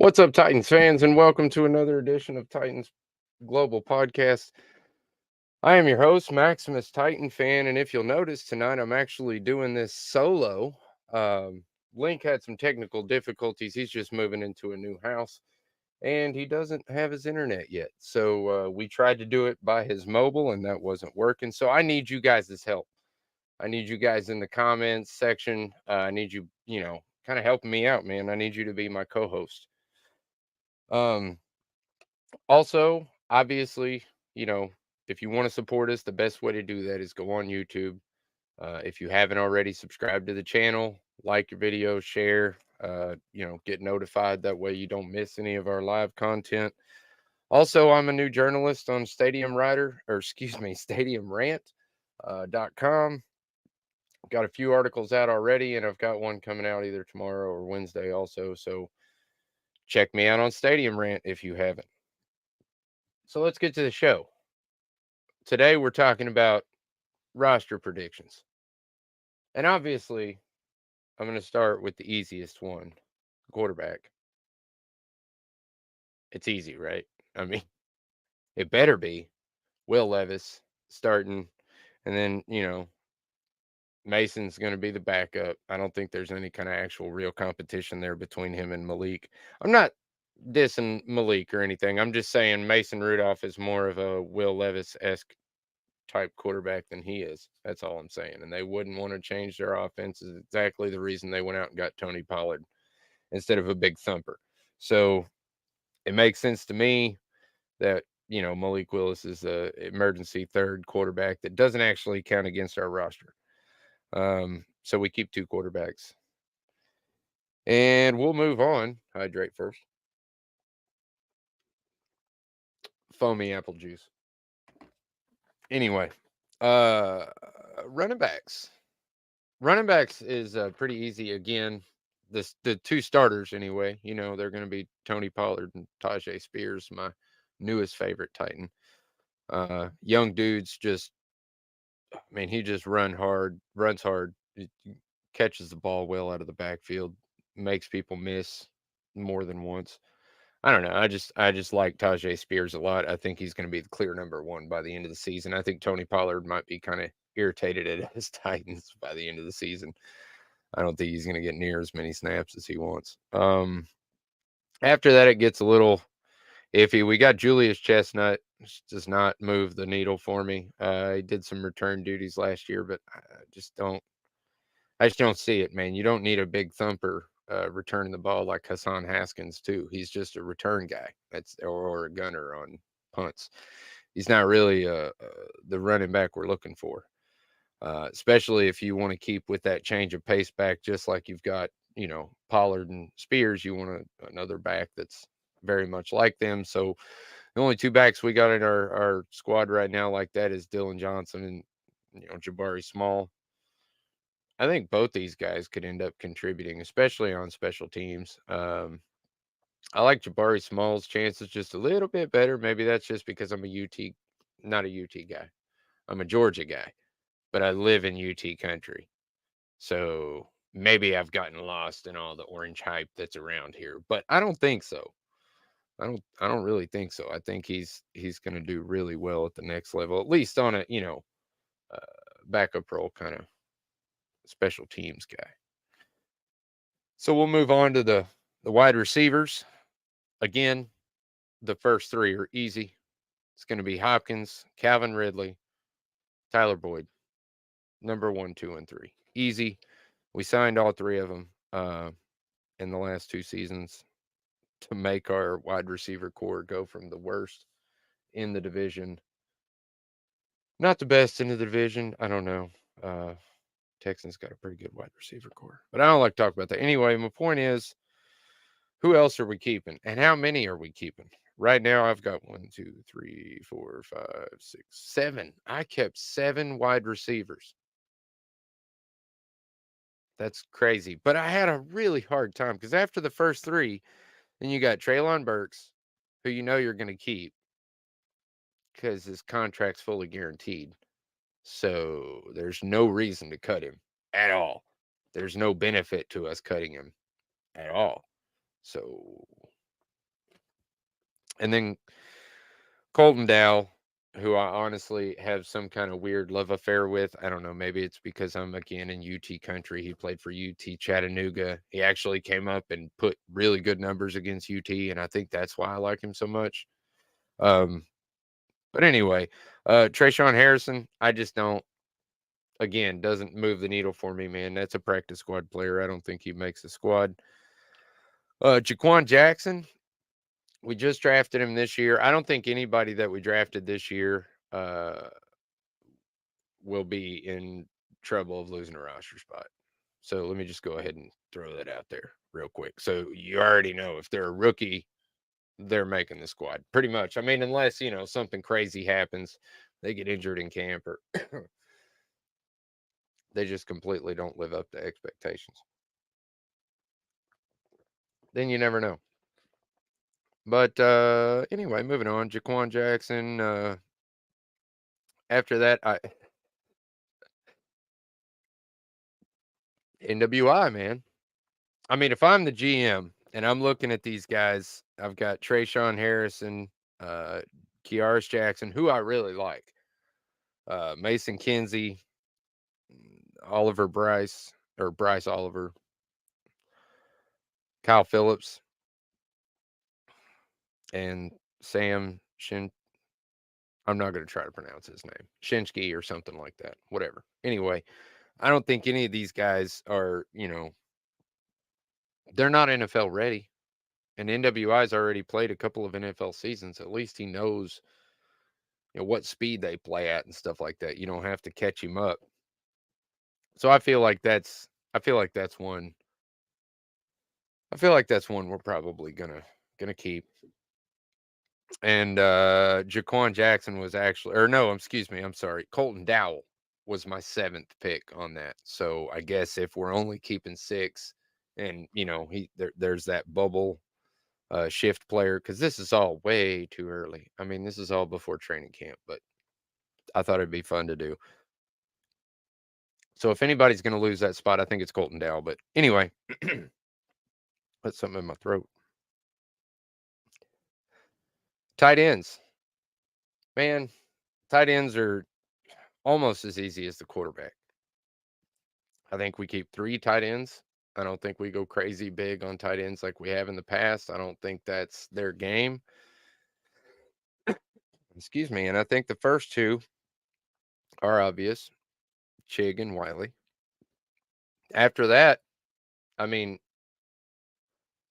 What's up, Titans fans, and welcome to another edition of Titans Global Podcast. I am your host, Maximus Titan Fan, and if you'll notice tonight, I'm actually doing this solo. Link had some technical difficulties. He's just moving into a new house, and he doesn't have his internet yet. So we tried to do it by his mobile, and that wasn't working. So I need you guys' help. I need you guys in the comments section. I need you, kind of helping me out, man. I need you to be my co-host. Um, Also, obviously, you know, if you want to support us, the best way to do that is go on YouTube. If you haven't already, subscribe to the channel, like your videos, share, get notified. That way you don't miss any of our live content. Also, I'm a new journalist on Stadium Writer, or excuse me, Stadium Rant. .com. Got a few articles out already, and I've got one coming out either tomorrow or Wednesday also. So check me out on Stadium Rant if you haven't. So let's get to the show. Today we're talking about roster predictions. And obviously, I'm going to start with the easiest one, quarterback. It's easy, right? I mean, it better be Will Levis starting, and then, Mason's going to be the backup. I don't think there's any kind of actual real competition there between him and Malik. I'm not dissing Malik or anything. I'm just saying Mason Rudolph is more of a Will Levis esque type quarterback than he is. That's all I'm saying. And they wouldn't want to change their offense. Is exactly the reason they went out and got Tony Pollard instead of a big thumper. So it makes sense to me that, Malik Willis is a emergency third quarterback that doesn't actually count against our roster. So we keep two quarterbacks. And we'll move on. Hydrate first. Foamy apple juice. Anyway, uh running backs. Running backs is pretty easy. Again, the two starters anyway. They're going to be Tony Pollard and Tajay Spears, my newest favorite Titan. Young dudes just, I mean, he just runs hard, catches the ball well out of the backfield, makes people miss more than once. I don't know. I just like Tajay Spears a lot. I think he's going to be the clear number one by the end of the season. I think Tony Pollard might be kind of irritated at his Titans by the end of the season. I don't think he's going to get near as many snaps as he wants. After that, it gets a little iffy. We got Julius Chestnut, which does not move the needle for me. He did some return duties last year, but I just don't see it, man. You don't need a big thumper returning the ball like Hassan Haskins too. He's just a return guy. Or a gunner on punts. He's not really the running back we're looking for. Especially if you want to keep with that change of pace back, just like you've got, Pollard and Spears. You want another back that's very much like them. So the only two backs we got in our squad right now like that is Dylan Johnson and Jabari Small. I think both these guys could end up contributing, especially on special teams. I like Jabari Small's chances just a little bit better. Maybe that's just because I'm not a UT guy. I'm a Georgia guy, but I live in UT country. So maybe I've gotten lost in all the orange hype that's around here, but I don't think so. I don't really think so. I think he's going to do really well at the next level, at least on a, uh, backup role kind of special teams guy. So we'll move on to the wide receivers. Again, the first three are easy. It's going to be Hopkins, Calvin Ridley, Tyler Boyd, number 1, 2, and 3. Easy. We signed all three of them in the last two seasons to make our wide receiver core go from the worst in the division, not the best in the division. I don't know. Texans got a pretty good wide receiver core, but I don't like to talk about that. Anyway, my point is, who else are we keeping, and how many are we keeping? Right now, I've got 1, 2, 3, 4, 5, 6, 7. I kept 7 wide receivers. That's crazy. But I had a really hard time because after the first three, then you got Treylon Burks, who you're going to keep because his contract's fully guaranteed. So there's no reason to cut him at all. There's no benefit to us cutting him at all. So And then Colton Dow, who I honestly have some kind of weird love affair with. I don't know. Maybe it's because I'm again in UT country. He played for UT Chattanooga. He actually came up and put really good numbers against UT, and I think that's why I like him so much. But anyway, Trayshawn Harrison, I just don't. Again, doesn't move the needle for me, man. That's a practice squad player. I don't think he makes the squad. Jaquan Jackson, we just drafted him this year. I don't think anybody that we drafted this year will be in trouble of losing a roster spot. So let me just go ahead and throw that out there real quick. So you already know if they're a rookie, they're making the squad pretty much. I mean, unless, something crazy happens, they get injured in camp or they just completely don't live up to expectations. Then you never know. But anyway, moving on. Jaquan Jackson. After that, NWI, man. I mean, if I'm the GM and I'm looking at these guys, I've got Trayshawn Harrison, uh, Kearis Jackson, who I really like, Mason Kinsey, Oliver Bryce, or Bryce Oliver, Kyle Phillips, and Sam Shin. I'm not going to try to pronounce his name. Shinsky or something like that. Whatever. Anyway, I don't think any of these guys are, they're not NFL ready. And NWI's already played a couple of NFL seasons. At least he knows, what speed they play at and stuff like that. You don't have to catch him up. So I feel like that's one. I feel like that's one we're probably gonna keep. And Jaquan Jackson was actually, or no, excuse me, I'm sorry. Colton Dowell was my 7th pick on that. So I guess if we're only keeping 6, and there's that bubble shift player, because this is all way too early. I mean, this is all before training camp, but I thought it'd be fun to do. So if anybody's going to lose that spot, I think it's Colton Dowell. But anyway, put something in my throat. Tight ends, man. Tight ends are almost as easy as the quarterback. I think we keep 3 tight ends. I don't think we go crazy big on tight ends like we have in the past. I don't think that's their game. Excuse me. And I think the first 2 are obvious, Chig and Wiley. After that, I mean,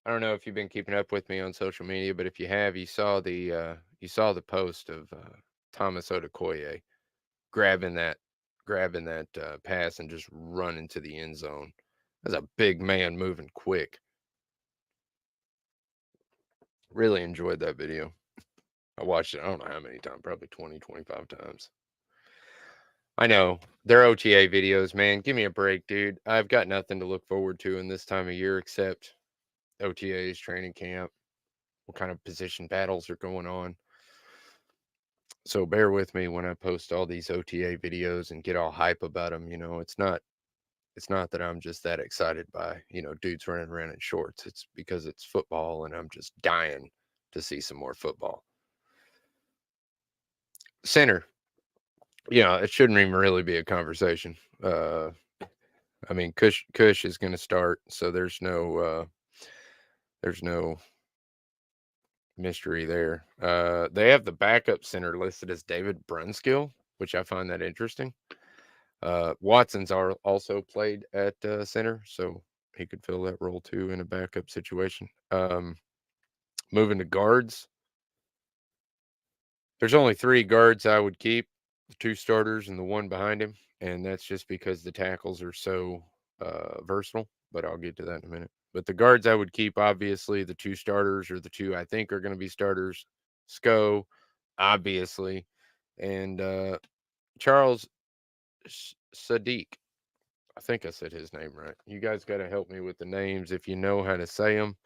I don't know if you've been keeping up with me on social media, but if you have, you saw the post of Thomas Odukoye grabbing that pass and just running to the end zone. That's a big man moving quick. Really enjoyed that video. I watched it, I don't know how many times, probably 20, 25 times. I know. They're OTA videos, man. Give me a break, dude. I've got nothing to look forward to in this time of year except OTAs, training camp, what kind of position battles are going on. So bear with me when I post all these OTA videos and get all hype about them. It's not that I'm just that excited by, dudes running around in shorts. It's because it's football and I'm just dying to see some more football. Center, it shouldn't even really be a conversation. I mean, Kush is going to start, so there's no mystery there. They have the backup center listed as David Brunskill, which I find that interesting. Watson's also played at center, so he could fill that role too in a backup situation. Moving to guards, there's only 3 guards I would keep: the 2 starters and the one behind him, and that's just because the tackles are so versatile. But I'll get to that in a minute. But the guards I would keep, obviously, the 2 starters, or the 2 I think are going to be starters: Sko, obviously, and Charles Sadiq. I think I said his name right. You guys got to help me with the names if you know how to say them,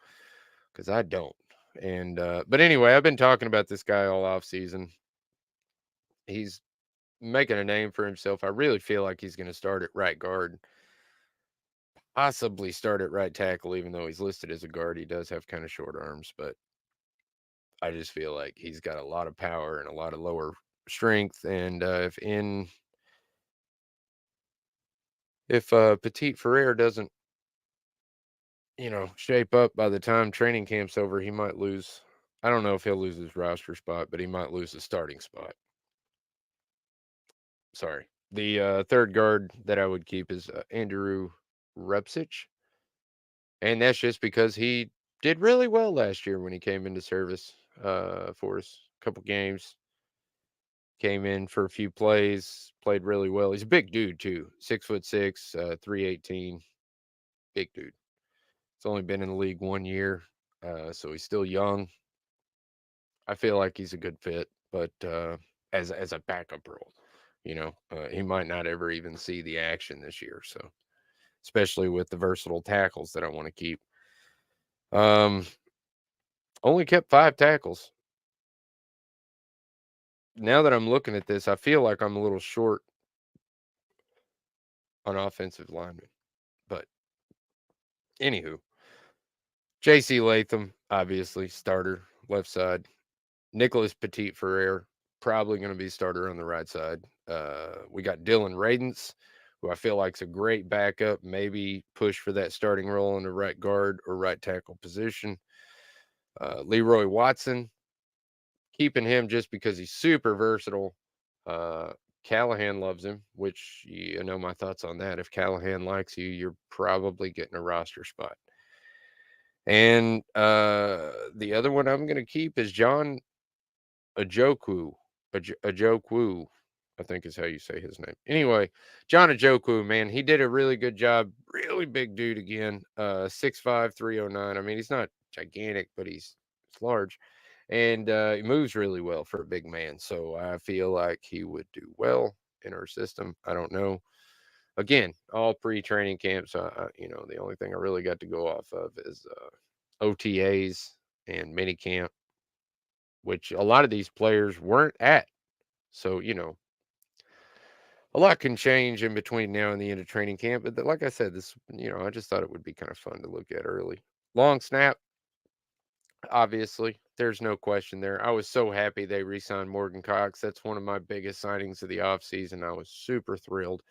because I don't. And but anyway, I've been talking about this guy all off season. He's making a name for himself. I really feel like he's going to start at right guard, possibly start at right tackle, even though he's listed as a guard. He does have kind of short arms, but I just feel like he's got a lot of power and a lot of lower strength. And if Petit Ferrer doesn't, shape up by the time training camp's over, he might lose. I don't know if he'll lose his roster spot, but he might lose his starting spot. Sorry. The third guard that I would keep is Andrew Repsich. And that's just because he did really well last year when he came into service for us. A couple games, came in for a few plays, played really well. He's a big dude too, 6'6", 318, big dude. He's only been in the league 1 year, so he's still young. I feel like he's a good fit, but as a backup role, he might not ever even see the action this year. So, especially with the versatile tackles that I want to keep. Um, only kept 5 tackles. Now that I'm looking at this, I feel like I'm a little short on offensive linemen. But anywho, J.C. Latham, obviously starter left side. Nicholas Petit Ferrer, probably going to be starter on the right side. We got Dylan Radens, who I feel like is a great backup. Maybe push for that starting role in the right guard or right tackle position. Leroy Watson, keeping him just because he's super versatile. Callahan loves him, which you know my thoughts on that. If Callahan likes you, you're probably getting a roster spot. And the other one I'm going to keep is John Ajoku. Ajoku, I think is how you say his name. Anyway, John Ajoku, man, he did a really good job. Really big dude again. 6'5", 309. I mean, he's not gigantic, but he's large. And he moves really well for a big man. So I feel like he would do well in our system. I don't know. Again, all pre-training camps. The only thing I really got to go off of is OTAs and mini camp, which a lot of these players weren't at. So, a lot can change in between now and the end of training camp. But like I said, I just thought it would be kind of fun to look at early. Long snap, obviously, there's no question there. I was so happy they re-signed Morgan Cox. That's one of my biggest signings of the offseason. I was super thrilled.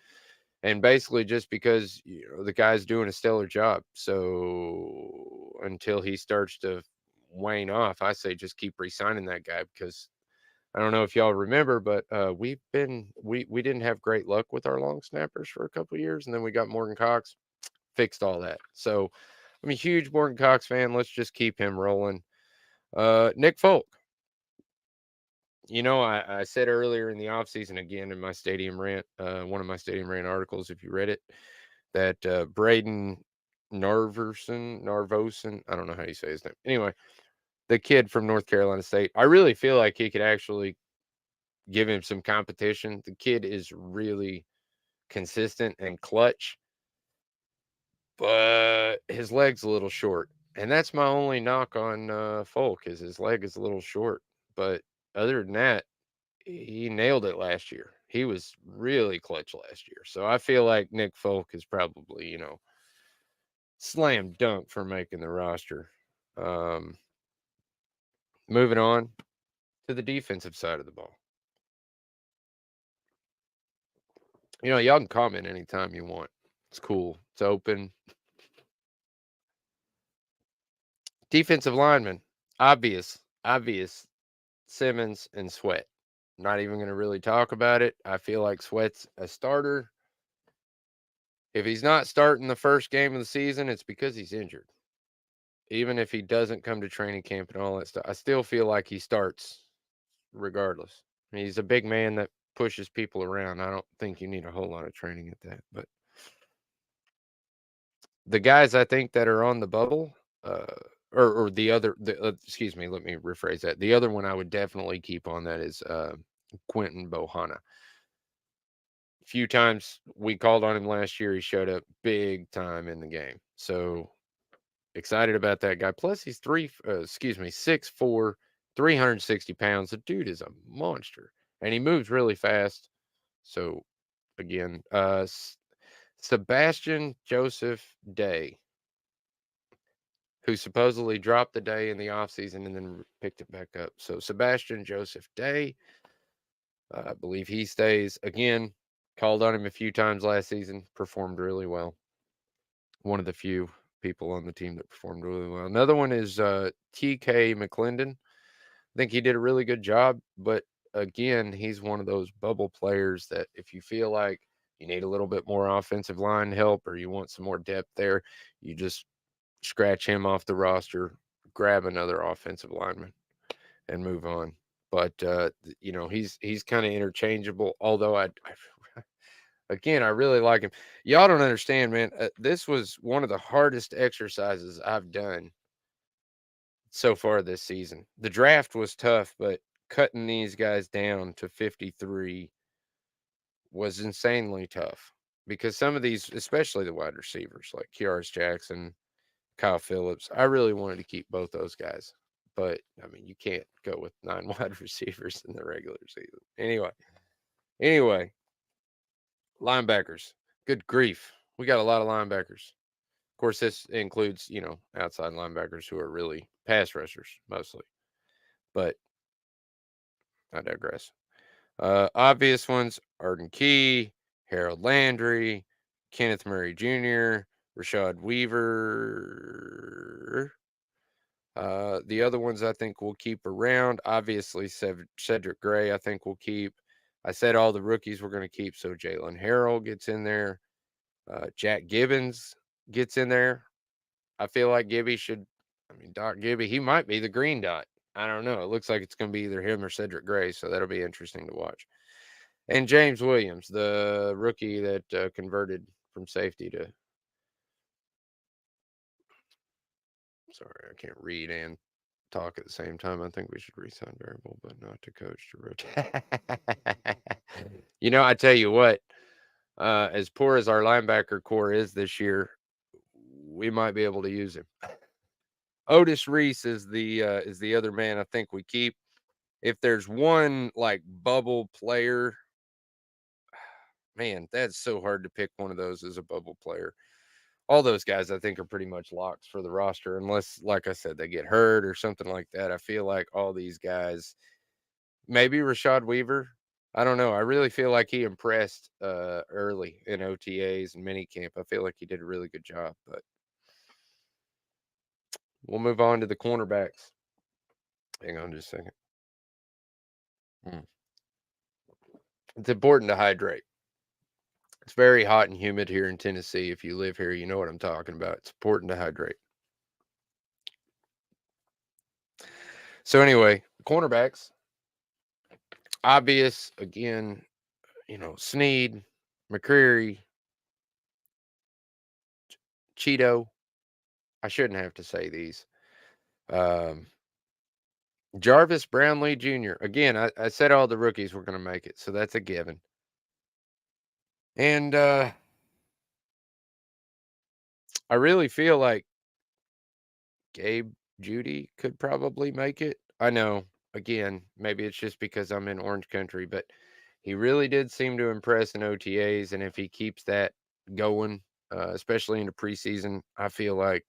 And basically just because, the guy's doing a stellar job. So until he starts to wane off, I say just keep re-signing that guy because I don't know if y'all remember, but we didn't have great luck with our long snappers for a couple of years, and then we got Morgan Cox, fixed all that. So I'm a huge Morgan Cox fan. Let's just keep him rolling. Nick Folk. I said earlier in the offseason, again in my Stadium Rant, one of my Stadium Rant articles, if you read it, that Braden Narvosen, I don't know how you say his name. Anyway, the kid from North Carolina State, I really feel like he could actually give him some competition. The kid is really consistent and clutch, but his leg's a little short. And that's my only knock on Folk is his leg is a little short. But other than that, he nailed it last year. He was really clutch last year. So I feel like Nick Folk is probably, slam dunk for making the roster. Um, moving on to the defensive side of the ball. Y'all can comment anytime you want. It's cool. It's open. Defensive lineman, obvious. Simmons and Sweat. Not even going to really talk about it. I feel like Sweat's a starter. If he's not starting the first game of the season, it's because he's injured. Even if he doesn't come to training camp and all that stuff, I still feel like he starts regardless. He's a big man that pushes people around. I don't think you need a whole lot of training at that. But the guys I think that are on the bubble, or excuse me, let me rephrase that. The other one I would definitely keep on that is Quentin Bohanna. A few times we called on him last year. He showed up big time in the game. So excited about that guy. Plus he's 6'4", 360 pounds. The dude is a monster and he moves really fast. So again, Sebastian Joseph Day. who supposedly dropped the day in the offseason and then picked it back up. So Sebastian Joseph Day, I believe he stays. Again, called on him a few times last season, performed really well. One of the few people on the team that performed really well. Another one is TK McClendon. I think he did a really good job, but again, he's one of those bubble players that if you feel like you need a little bit more offensive line help or you want some more depth there, you just scratch him off the roster, grab another offensive lineman, and move on. But he's kind of interchangeable. Although again, I really like him. Y'all don't understand, man. This was one of the hardest exercises I've done so far this season. The draft was tough, but cutting these guys down to 53 was insanely tough because some of these, especially the wide receivers like Kiaris Jackson, Kyle Phillips, I really wanted to keep both those guys. But I mean, you can't go with 9 wide receivers in the regular season. Anyway, linebackers. Good grief. We got a lot of linebackers. Of course, this includes, outside linebackers who are really pass rushers mostly. But I digress. Obvious ones: Arden Key, Harold Landry, Kenneth Murray Jr., Rashad Weaver. The other ones I think we'll keep around. Obviously, Cedric Gray, I think we'll keep. I said all the rookies we're going to keep, so Jalen Harrell gets in there. Jack Gibbons gets in there. I feel like Doc Gibby, he might be the green dot. I don't know. It looks like it's going to be either him or Cedric Gray, so that'll be interesting to watch. And James Williams, the rookie that converted from safety to. Sorry, I can't read and talk at the same time. I think we should resign Variable, but not to coach to rotate. I tell you what, as poor as our linebacker core is this year, we might be able to use him. Otis Reese is the other man I think we keep. If there's one like bubble player, man, that's so hard to pick one of those as a bubble player. All those guys I think are pretty much locks for the roster, unless, like I said, they get hurt or something like that. I feel like all these guys, maybe Rashad Weaver. I don't know. I really feel like he impressed early in OTAs and minicamp. I feel like he did a really good job, but we'll move on to the cornerbacks. Hang on just a second. It's important to hydrate. It's very hot and humid here in Tennessee. If you live here, you know what I'm talking about. It's important to hydrate. So anyway, cornerbacks. Obvious, again, Sneed, McCreary, Cheeto. I shouldn't have to say these. Jarvis Brownlee Jr. Again, I said all the rookies were going to make it, so that's a given. And I really feel like Gabe Judy could probably make it. I know, again, maybe it's just because I'm in Orange Country, but he really did seem to impress in OTAs. And if he keeps that going, especially into preseason, I feel like,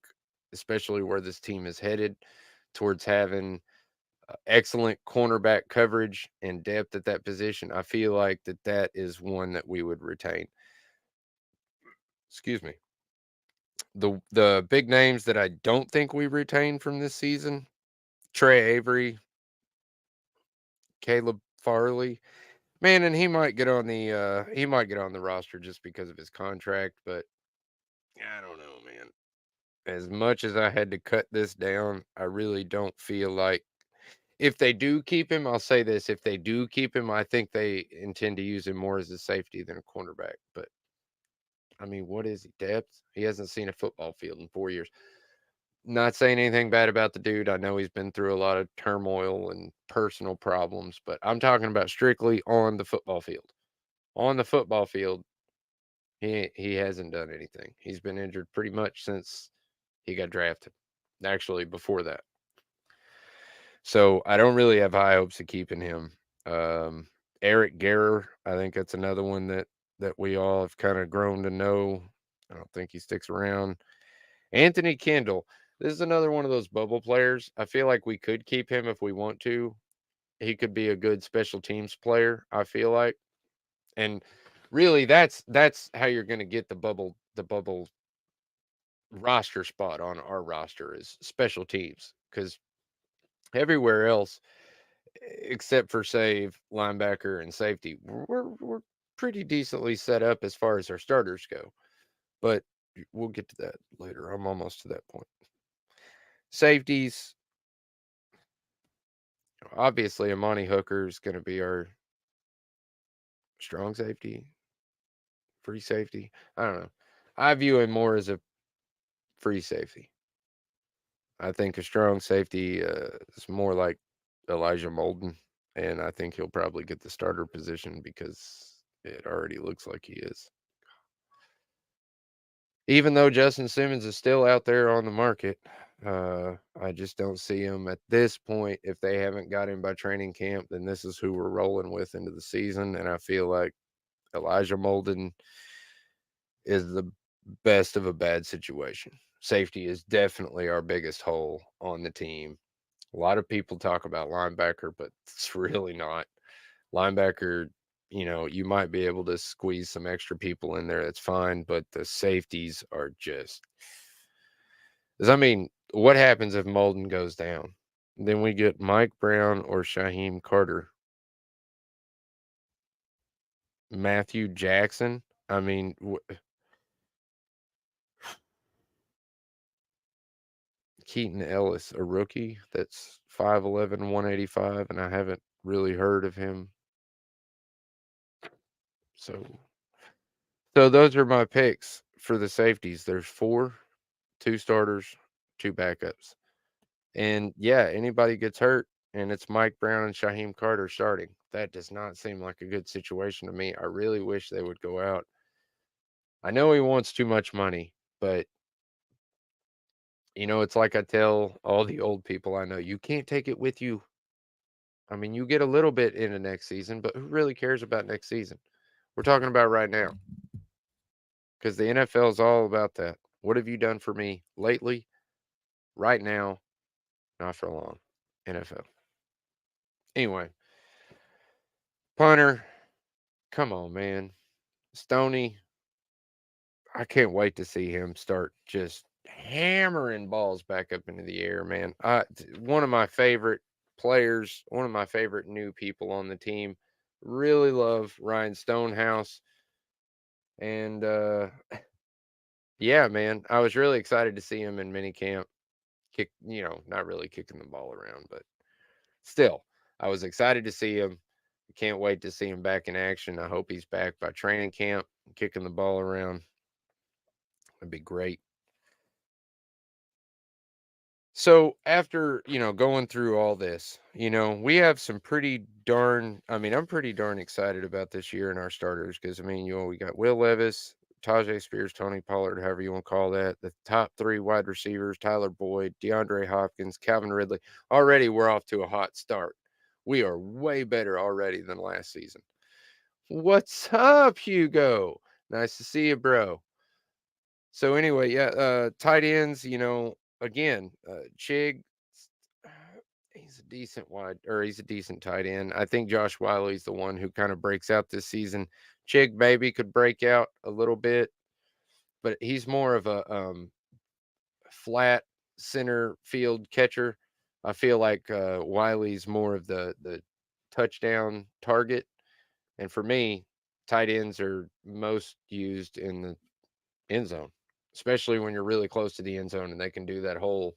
especially where this team is headed towards having excellent cornerback coverage and depth at that position, I feel like that is one that we would retain. Excuse me. The big names that I don't think we retain from this season: Trey Avery, Caleb Farley. Man, and he might get on the roster just because of his contract, but I don't know, man. As much as I had to cut this down, I really don't feel like if they do keep him, I'll say this, if they do keep him, I think they intend to use him more as a safety than a cornerback. But I mean, what is he? Depth? He hasn't seen a football field in 4 years. Not saying anything bad about the dude. I know he's been through a lot of turmoil and personal problems, but I'm talking about strictly on the football field. On the football field, he hasn't done anything. He's been injured pretty much since he got drafted. Actually, before that. So I don't really have high hopes of keeping him. Eric Garrer, I think that's another one that we all have kind of grown to know. I don't think he sticks around. Anthony Kendall. This is another one of those bubble players. I feel like we could keep him if we want to. He could be a good special teams player, I feel like. And really that's how you're going to get the bubble roster spot on our roster is special teams cuz everywhere else except for save, linebacker and safety, we're pretty decently set up as far as our starters go. But we'll get to that later. I'm almost to that point. Safeties, obviously, Amani Hooker is going to be our strong safety, free safety. I don't know. I view him more as a free safety. I think a strong safety is more like Elijah Molden, and I think he'll probably get the starter position because it already looks like he is. Even though Justin Simmons is still out there on the market, I just don't see him at this point. If they haven't got him by training camp, then this is who we're rolling with into the season. And I feel like Elijah Molden is the best of a bad situation. Safety is definitely our biggest hole on the team. A lot of people talk about linebacker, but it's really not. Linebacker, you might be able to squeeze some extra people in there. That's fine, but the safeties are just. 'Cause I mean, what happens if Molden goes down? Then we get Mike Brown or Shaheem Carter. Matthew Jackson. I mean, Keaton Ellis, a rookie that's 5'11", 185, and I haven't really heard of him. So those are my picks for the safeties. There's 4, 2 starters, 2 backups. And yeah, anybody gets hurt and it's Mike Brown and Shaheem Carter starting. That does not seem like a good situation to me. I really wish they would go out. I know he wants too much money, but it's like I tell all the old people I know, you can't take it with you. I mean, you get a little bit into next season, but who really cares about next season? We're talking about right now because the NFL is all about that. What have you done for me lately? Right now, not for long. NFL. Anyway, punter, come on, man. Stoney, I can't wait to see him start just hammering balls back up into the air, man. One of my favorite players, one of my favorite new people on the team. Really love Ryan Stonehouse. And yeah, man, I was really excited to see him in minicamp. Not really kicking the ball around, but still, I was excited to see him. Can't wait to see him back in action. I hope he's back by training camp, kicking the ball around. That'd be great. So after, going through all this, we have some pretty darn, I mean, I'm pretty darn excited about this year in our starters because, I mean, we got Will Levis, Tajay Spears, Tony Pollard, however you want to call that, the top 3 wide receivers, Tyler Boyd, DeAndre Hopkins, Calvin Ridley. Already we're off to a hot start. We are way better already than last season. What's up, Hugo? Nice to see you, bro. So anyway, yeah, tight ends, again, Chig, he's a decent he's a decent tight end. I think Josh Wiley's the one who kind of breaks out this season. Chig maybe could break out a little bit, but he's more of a flat center field catcher. I feel like Wiley's more of the touchdown target, and for me, tight ends are most used in the end zone, especially when you're really close to the end zone and they can do that whole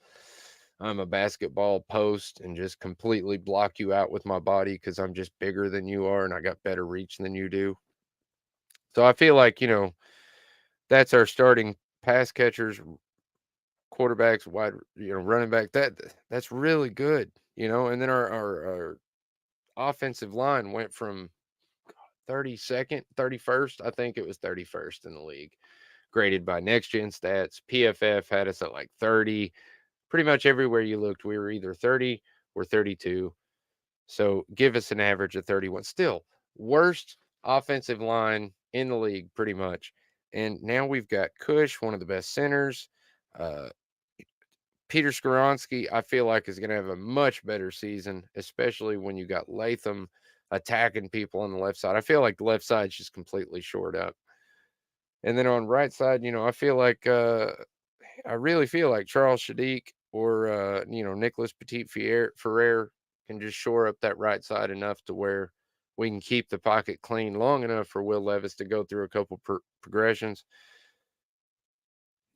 I'm a basketball post and just completely block you out with my body because I'm just bigger than you are and I got better reach than you do. So I feel like, that's our starting pass catchers, quarterbacks, running back. That's really good, and then our offensive line went from 32nd, 31st, I think it was 31st in the league, graded by Next Gen Stats. PFF had us at like 30. Pretty much everywhere you looked, we were either 30 or 32. So give us an average of 31. Still, worst offensive line in the league, pretty much. And now we've got Cush, one of the best centers. Uh, Peter Skoronski, I feel like, is going to have a much better season, especially when you got Latham attacking people on the left side. I feel like the left side's just completely shored up. And then on right side, I feel like I really feel like Charles Shadiq or Nicholas Petit Ferrer can just shore up that right side enough to where we can keep the pocket clean long enough for Will Levis to go through a couple progressions.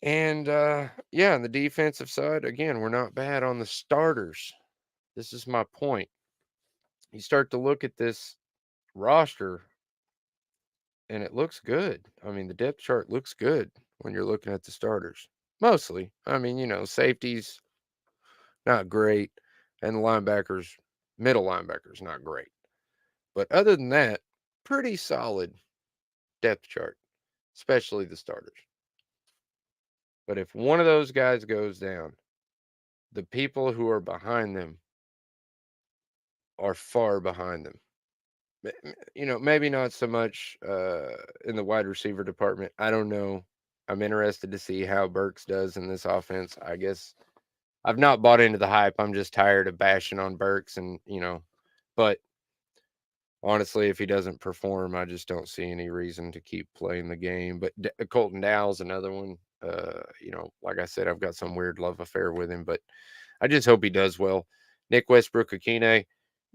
And yeah, on the defensive side, again, we're not bad on the starters. This is my point. You start to look at this roster and it looks good. I mean, the depth chart looks good when you're looking at the starters. Mostly. I mean, safeties not great, and the linebackers, middle linebackers, not great. But other than that, pretty solid depth chart, especially the starters. But if one of those guys goes down, the people who are behind them are far behind them. Maybe not so much in the wide receiver department. I don't know. I'm interested to see how Burks does in this offense. I guess I've not bought into the hype. I'm just tired of bashing on Burks but honestly, if he doesn't perform, I just don't see any reason to keep playing the game. But Colton Dowell's another one. Like I said, I've got some weird love affair with him, but I just hope he does well. Nick Westbrook-Akine,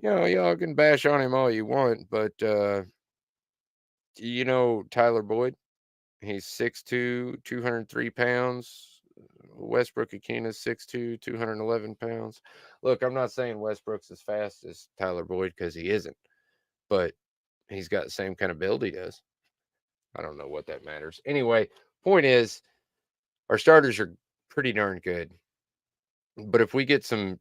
y'all can bash on him all you want, but Tyler Boyd, he's 6'2", 203 pounds. Westbrook-Akine is 6'2", 211 pounds. Look, I'm not saying Westbrook's as fast as Tyler Boyd because he isn't, but he's got the same kind of build he does. I don't know what that matters. Anyway, point is, our starters are pretty darn good. But if we get some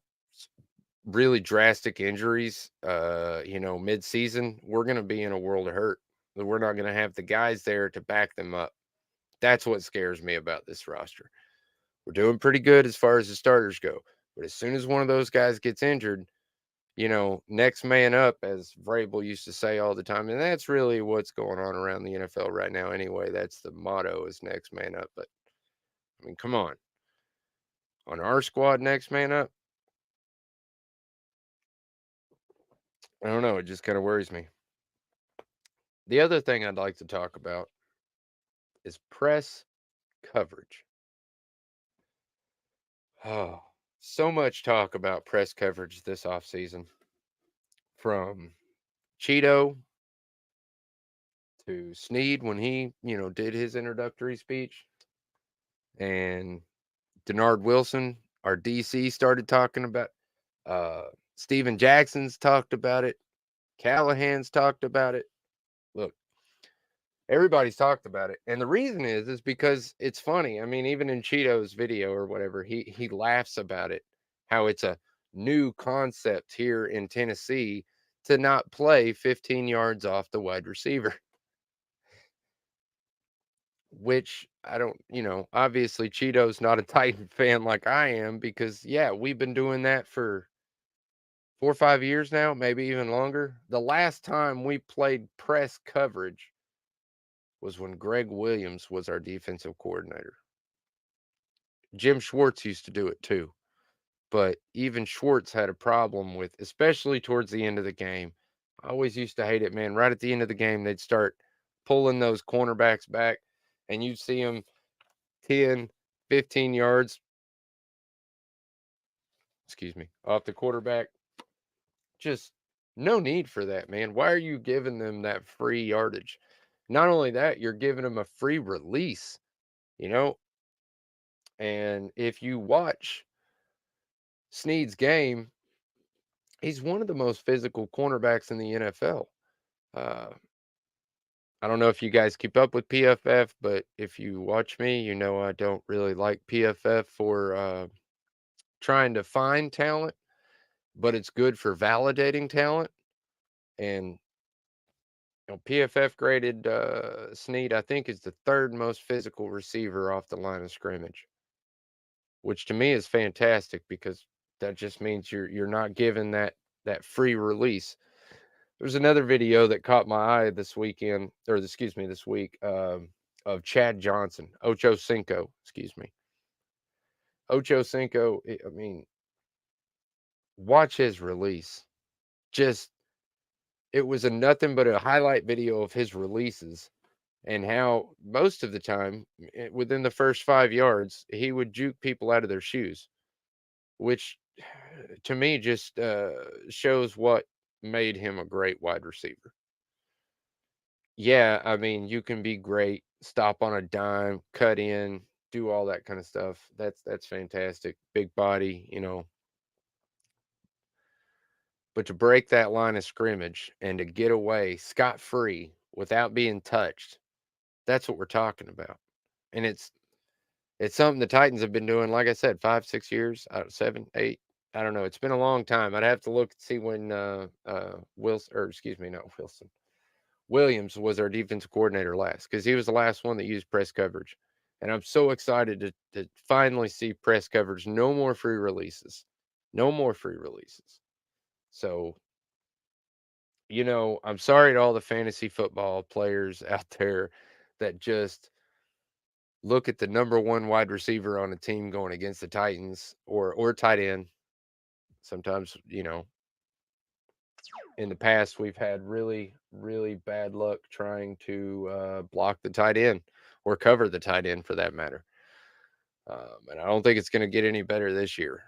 really drastic injuries, mid-season, we're going to be in a world of hurt. We're not going to have the guys there to back them up. That's what scares me about this roster. We're doing pretty good as far as the starters go. But as soon as one of those guys gets injured, next man up, as Vrabel used to say all the time. And that's really what's going on around the NFL right now anyway. That's the motto, is next man up. But, I mean, come on. On our squad, next man up, I don't know. It just kind of worries me. The other thing I'd like to talk about is press coverage. Oh, so much talk about press coverage this offseason. From Cheeto to Snead when he, did his introductory speech. And Denard Wilson, our DC, started talking about. Steven Jackson's talked about it. Callahan's talked about it. Look, everybody's talked about it, and the reason is because it's funny. I mean, even in Cheeto's video or whatever, he laughs about it, how it's a new concept here in Tennessee to not play 15 yards off the wide receiver. Which I don't, obviously Cheeto's not a Titan fan like I am, because yeah, we've been doing that for 4 or 5 years now, maybe even longer. The last time we played press coverage was when Greg Williams was our defensive coordinator. Jim Schwartz used to do it too, but even Schwartz had a problem with, especially towards the end of the game. I always used to hate it, man. Right at the end of the game, they'd start pulling those cornerbacks back, and you'd see them 10, 15 yards, off the quarterback. Just no need for that, man. Why are you giving them that free yardage? Not only that, you're giving them a free release, you know? And if you watch Snead's game, he's one of the most physical cornerbacks in the NFL. Uh, I don't know if you guys keep up with PFF, but if you watch me, I don't really like PFF for trying to find talent, but it's good for validating talent. And PFF graded Snead, I think, is the third most physical receiver off the line of scrimmage, which to me is fantastic, because that just means you're not given that free release. There's another video that caught my eye this weekend, or excuse me, this week, of Chad Johnson, Ocho Cinco, excuse me. Ocho Cinco, I mean, watch his release. Just it was a nothing but a highlight video of his releases and how most of the time within the first 5 yards he would juke people out of their shoes, which to me just shows what made him a great wide receiver. Yeah, I mean, you can be great, stop on a dime, cut in, do all that kind of stuff. That's fantastic. Big body, but to break that line of scrimmage and to get away scot free without being touched, that's what we're talking about. And it's something the Titans have been doing, like I said, 5, 6 years, 7, 8. I don't know. It's been a long time. I'd have to look and see when Wilson, or excuse me, not Wilson. Williams was our defensive coordinator last, because he was the last one that used press coverage. And I'm so excited to finally see press coverage. No more free releases. No more free releases. So, I'm sorry to all the fantasy football players out there that just look at the number one wide receiver on a team going against the Titans or tight end. Sometimes, in the past we've had really, really bad luck trying to block the tight end or cover the tight end for that matter. And I don't think it's going to get any better this year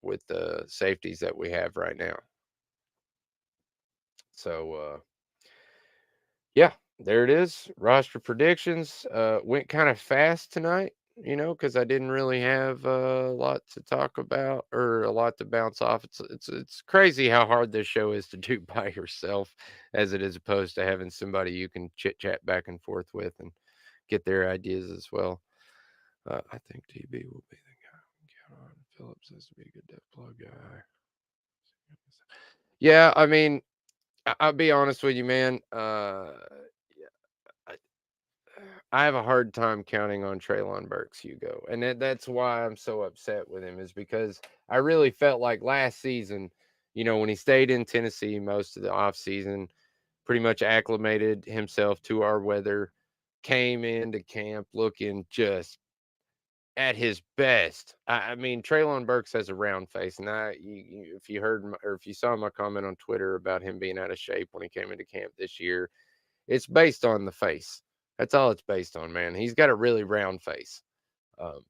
with the safeties that we have right now. So, yeah, there it is. Roster predictions went kind of fast tonight, because I didn't really have a lot to talk about or a lot to bounce off. It's crazy how hard this show is to do by yourself, as it is opposed to having somebody you can chit chat back and forth with and get their ideas as well. I think TB will be the guy we can count on. Phillips has to be a good depth plug guy. Yeah, I mean, I'll be honest with you, man. I, I have a hard time counting on Treylon Burks, Hugo, and that's why I'm so upset with him. Is because I really felt like last season, when he stayed in Tennessee most of the offseason, pretty much acclimated himself to our weather, came into camp looking just at his best. I mean, Treylon Burks has a round face, and if you heard or if you saw my comment on Twitter about him being out of shape when he came into camp this year, it's based on the face. That's all it's based on, man. He's got a really round face.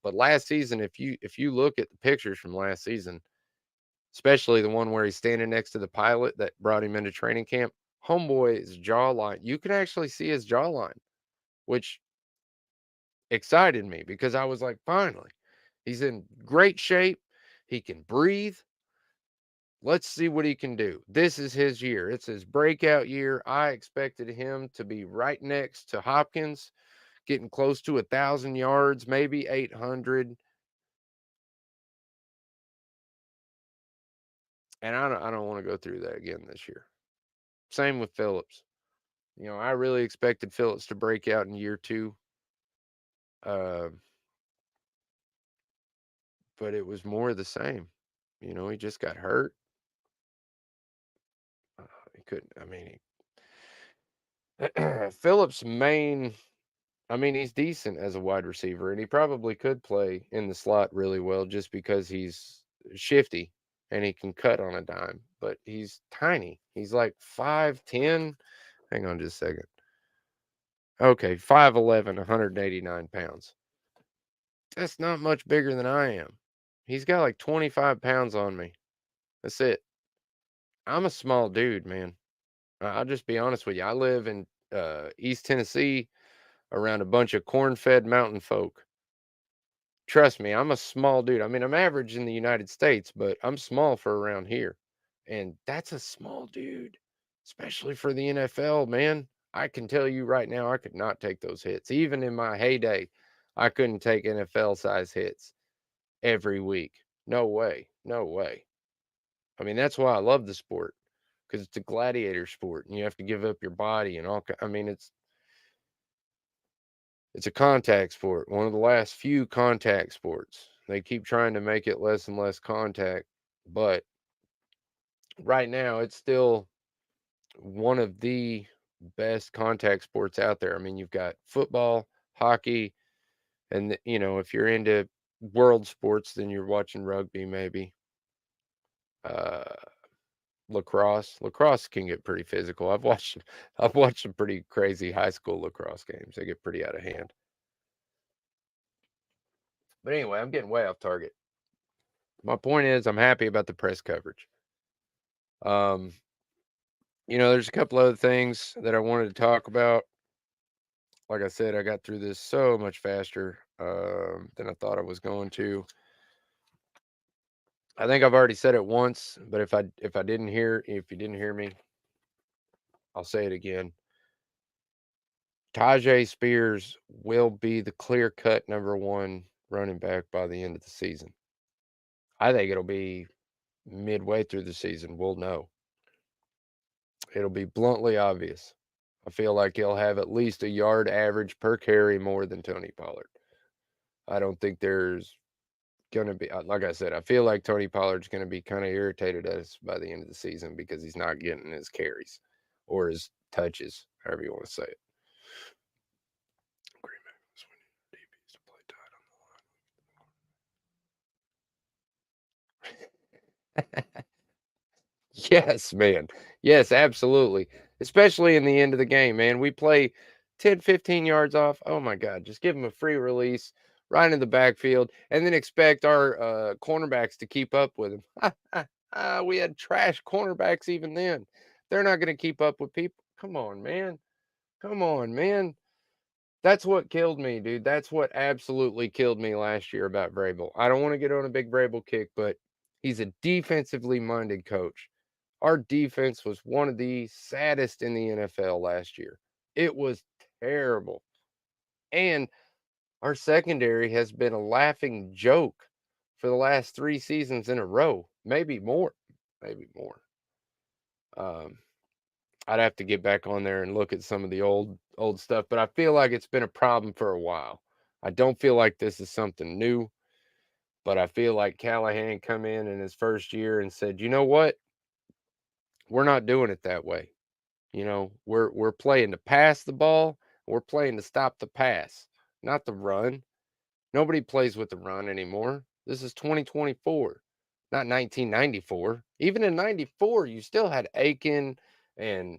But last season, if you look at the pictures from last season, especially the one where he's standing next to the pilot that brought him into training camp, homeboy's jawline, you can actually see his jawline, which excited me because I was like, finally, he's in great shape. He can breathe. Let's see what he can do. This is his year. It's his breakout year. I expected him to be right next to Hopkins, getting close to 1,000 yards, maybe 800. And I don't want to go through that again this year. Same with Phillips. I really expected Phillips to break out in year 2. Uh, but it was more of the same. He just got hurt. He couldn't. I mean, Phillips' main. I mean, he's decent as a wide receiver, and he probably could play in the slot really well just because he's shifty and he can cut on a dime. But he's tiny. He's like 5'10". Hang on just a second. Okay, 5'11", 189 pounds. That's not much bigger than I am. He's got like 25 pounds on me. That's it. I'm a small dude, man. I'll just be honest with you. I live in East Tennessee around a bunch of corn-fed mountain folk. Trust me, I'm a small dude. I mean, I'm average in the United States, but I'm small for around here. And that's a small dude, especially for the NFL, man. I can tell you right now, I could not take those hits. Even in my heyday, I couldn't take NFL size hits every week. No way. No way. I mean, that's why I love the sport, because it's a gladiator sport and you have to give up your body and all. I mean, it's a contact sport, one of the last few contact sports. They keep trying to make it less and less contact, but right now it's still one of the best contact sports out there. I mean, you've got football, hockey, and if you're into world sports, then you're watching rugby, maybe. Uh, lacrosse. Lacrosse can get pretty physical. I've watched some pretty crazy high school lacrosse games. They get pretty out of hand. But anyway, I'm getting way off target. My point is, I'm happy about the press coverage. Um, there's a couple other things that I wanted to talk about. Like I said, I got through this so much faster than I thought I was going to. I think I've already said it once, but if you didn't hear me, I'll say it again. Tyjae Spears will be the clear-cut number one running back by the end of the season. I think it'll be midway through the season. We'll know. It'll be bluntly obvious. I feel like he'll have at least a yard average per carry more than Tony Pollard. I don't think there's going to be, like I said, I feel like Tony Pollard's going to be kind of irritated at us by the end of the season because he's not getting his carries or his touches, however you want to say it. Green Bay was winning DBs to play tight on the line. Yes, man. Yes, absolutely. Especially in the end of the game, man. We play 10, 15 yards off. Oh my God. Just give them a free release right in the backfield and then expect our cornerbacks to keep up with them. We had trash cornerbacks even then. They're not going to keep up with people. Come on, man. Come on, man. That's what killed me, dude. That's what absolutely killed me last year about Vrabel. I don't want to get on a big Vrabel kick, but he's a defensively minded coach. Our defense was one of the saddest in the NFL last year. It was terrible. And our secondary has been a laughing joke for the last 3 seasons in a row, maybe more. Maybe more. Um, I'd have to get back on there and look at some of the old stuff, but I feel like it's been a problem for a while. I don't feel like this is something new, but I feel like Callahan come in his first year and said, "You know what? We're not doing it that way. We're playing to pass the ball. We're playing to stop the pass, not the run. Nobody plays with the run anymore. This is 2024, not 1994. Even in 94, you still had Aiken and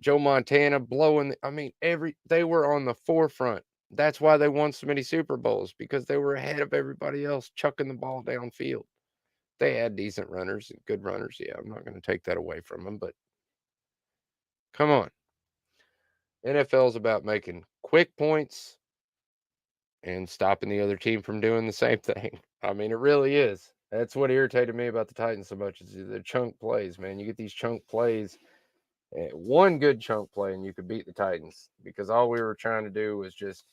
Joe Montana blowing. They were on the forefront. That's why they won so many Super Bowls because they were ahead of everybody else, chucking the ball downfield. They had decent runners, good runners. Yeah, I'm not going to take that away from them, but come on. NFL is about making quick points and stopping the other team from doing the same thing. I mean, it really is. That's what irritated me about the Titans so much is the chunk plays, man. You get these chunk plays, one good chunk play, and you could beat the Titans because all we were trying to do was just,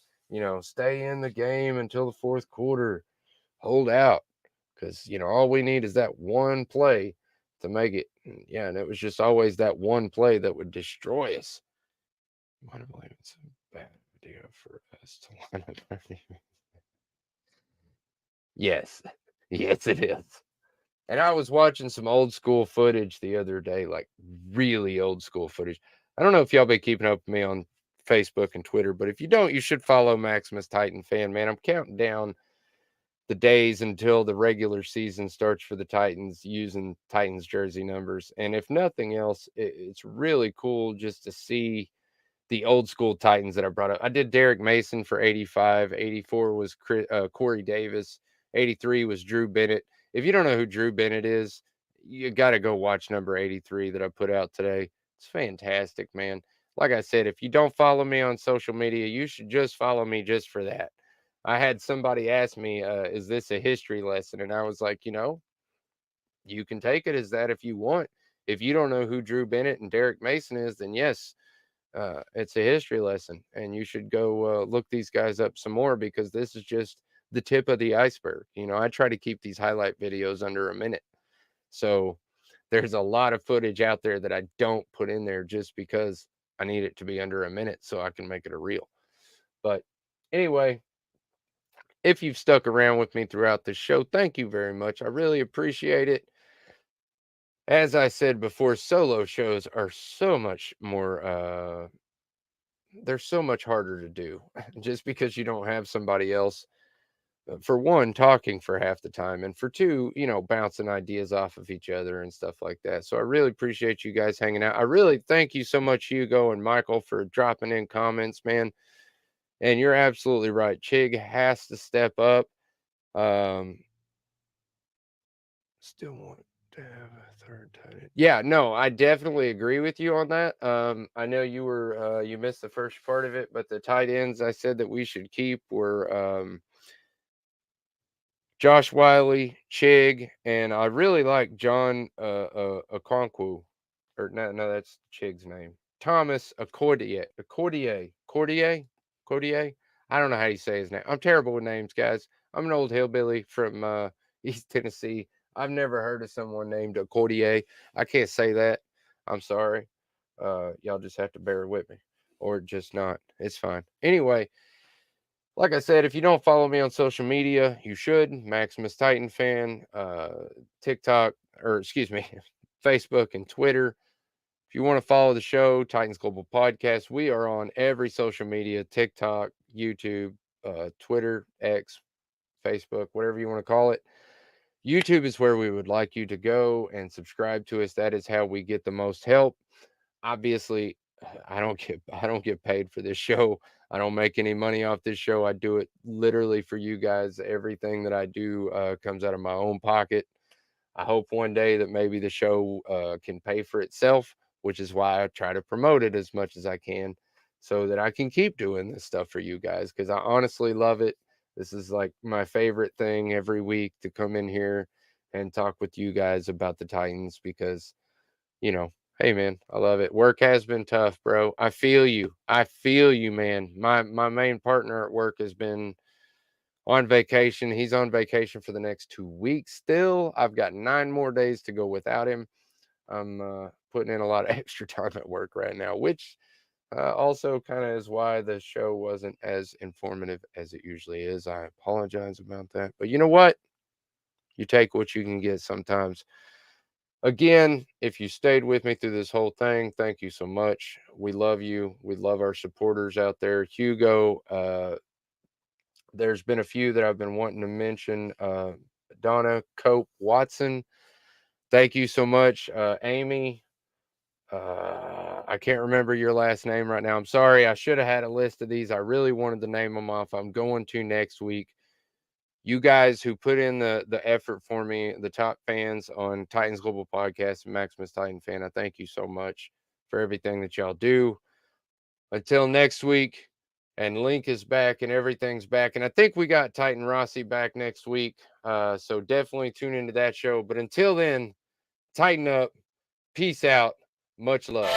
stay in the game until the fourth quarter, hold out because, all we need is that one play to make it. And it was just always that one play that would destroy us. I don't believe it's a bad idea for us to line up. Yes. Yes, it is. And I was watching some old school footage the other day, like really old school footage. I don't know if y'all been keeping up with me on Facebook and Twitter, but if you don't, you should follow Maximus Titan Fan, man. I'm counting down the days until the regular season starts for the Titans using Titans jersey numbers. And if nothing else, it's really cool just to see the old school Titans that I brought up. I did Derek Mason for 85. 84 was Corey Davis. 83 was Drew Bennett. If you don't know who Drew Bennett is, you got to go watch number 83 that I put out today. It's fantastic, man. Like I said, if you don't follow me on social media, you should just follow me just for that. I had somebody ask me, is this a history lesson? And I was like, you can take it as that if you want. If you don't know who Drew Bennett and Derek Mason is, then yes, it's a history lesson, and you should go look these guys up some more because this is just the tip of the iceberg. I try to keep these highlight videos under a minute. So there's a lot of footage out there that I don't put in there just because I need it to be under a minute so I can make it a reel. But anyway, if you've stuck around with me throughout this show, thank you very much. I really appreciate it. As I said before, solo shows are so much more they're so much harder to do just because you don't have somebody else. for one, talking for half the time, and for two, bouncing ideas off of each other and stuff like that. So I really appreciate you guys hanging out. I really thank you so much, Hugo and Michael, for dropping in comments, man. And you're absolutely right. Chig has to step up. Still want to have a third tight end. Yeah, no, I definitely agree with you on that. I know you missed the first part of it, but the tight ends I said that we should keep were Josh Wiley, Chig, and I really like John Okonkwo. Or no, that's Chig's name. Thomas Accordier. I don't know how you say his name. I'm terrible with names, guys. I'm an old hillbilly from East Tennessee. I've never heard of someone named Accordier. I can't say that. I'm sorry. Y'all just have to bear with me, or just not. It's fine. Anyway, like I said, if you don't follow me on social media, you should. Maximus Titan Fan, TikTok, or excuse me, Facebook and Twitter. If you want to follow the show, Titans Global Podcast, we are on every social media: TikTok, YouTube, Twitter, X, Facebook, whatever you want to call it. YouTube is where we would like you to go and subscribe to us. That is how we get the most help. Obviously, I don't get paid for this show. I don't make any money off this show. I do it literally for you guys. Everything that I do comes out of my own pocket. I hope one day that maybe the show can pay for itself, which is why I try to promote it as much as I can so that I can keep doing this stuff for you guys, because I honestly love it. This is like my favorite thing every week, to come in here and talk with you guys about the Titans, because, hey man, I love it. Work has been tough, bro. I feel you. I feel you, man. My main partner at work has been on vacation. He's on vacation for the next 2 weeks still. I've got 9 more days to go without him. I'm putting in a lot of extra time at work right now, which also kind of is why the show wasn't as informative as it usually is. I apologize about that. But you know what? You take what you can get sometimes. Again, if you stayed with me through this whole thing, thank you so much. We love you. We love our supporters out there. Hugo, there's been a few that I've been wanting to mention. Donna Cope Watson, thank you so much. Amy, I can't remember your last name right now. I'm sorry. I should have had a list of these. I really wanted to name them off. I'm going to next week. You guys who put in the effort for me, the top fans on Titans Global Podcast and Maximus Titan Fan, I thank you so much for everything that y'all do. Until next week, and Link is back and everything's back. And I think we got Titan Rossi back next week. So definitely tune into that show. But until then, tighten up. Peace out. Much love.